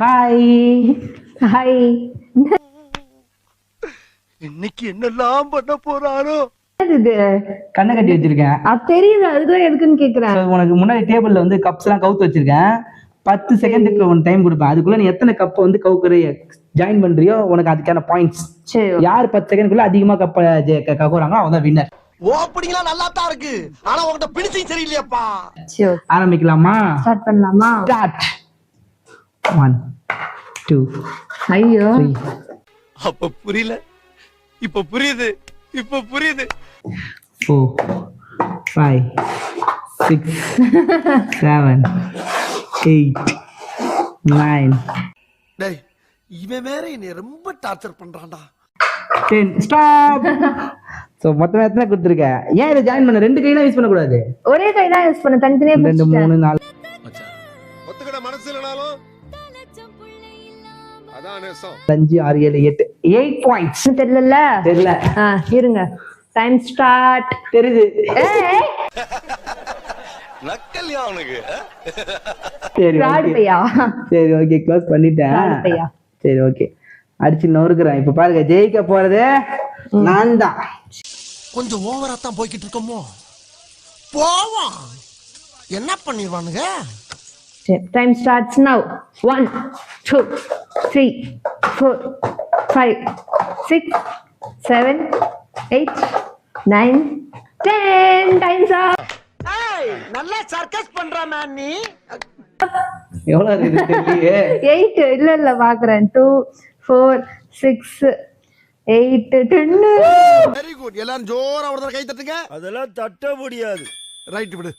Hi hi. இன்னைக்கு என்னெல்லாம் பண்ண போறாரோ. இது கண்ணை கட்டி வச்சிருக்கேன். அது தெரியுது, அதுதான் எதுக்குன்னு கேக்குறேன். So, உனக்கு முன்னாடி டேபிள்ல வந்து கப்ஸ் எல்லாம் கவுத்து வச்சிருக்கேன். 10 செகண்டுக்கு உன் டைம் கொடுப்பேன். அதுக்குள்ள நீ எத்தனை கப் வந்து கவுக்குறிய ஜாயின் பண்றியோ உனக்கு அதுக்கான பாயிண்ட்ஸ். சரி, யார் 10 செகண்டுக்குள்ள அதிகமா கப் கவுக்குறாங்களோ அவங்க தான் வின்னர். ஓப்பனிங்லாம் நல்லா தான் இருக்கு, ஆனா உன்கிட்ட பிடிச்சும் சரியில்லையாப்பா. சரி, ஆரம்பிக்கலாமா? ஸ்டார்ட் பண்ணலாமா? ஸ்டார்ட். 1 2 ஐயோ 3 அப்ப புரியல, இப்ப புரியுது, இப்ப புரியுது. 4 5 6 7 8 9 டேய், இவன் வேற என்னை ரொம்ப டார்ச்சர் பண்றான்டா. 10 ஸ்டாப். சோ மொத்தமா எத்தனை கொடுத்திருக்க? ஏன் இத ஜாயின் பண்ண? ரெண்டு கையில யூஸ் பண்ண கூடாது. ஒரே கை தான் யூஸ் பண்ண, தனித்தனியா 2 பிடிச்சிட்டேன். 3 4 மச்சான், ஒத்துக்கிட மனசு இல்லனாலும் அதான் நேசம். 5 6 7 8 8 பாயிண்ட்ஸ். தெரியல. தெரியல. இருங்க, டைம் ஸ்டார்ட். தெரியுது. ஏய், நக்கல்யா அவனுக்கு. சரி ராடு ஓகே. பையா. சரி ஓகே, க்ளோஸ் பண்ணிட்டேன். ராடு பையா. சரி ஓகே, அடிச்சு நொறுக்குறேன். இப்ப பாருங்க, ஜெயிக்க போறது நான் தான். கொஞ்சம் ஓவரா தான் போய்கிட்டு இருக்கோமோ. போவோம், என்ன பண்ணிடுவானுங்க. Time starts now. 1 2 3 4 5 6 7 8 9 10. Time's up. ஏய், நல்லா சர்க்கஸ் பண்ற மேன் நீ. எவ்வளவு இருக்கு தெரியலையே. 8 இல்ல பாக்குறேன். 2 4 6 8 10. வெரி குட், எல்லாரும் ஜோரா ஒரு தடவை கை தட்டுங்க. அதெல்லாம் தட்ட முடியாது. ரைட் விடு.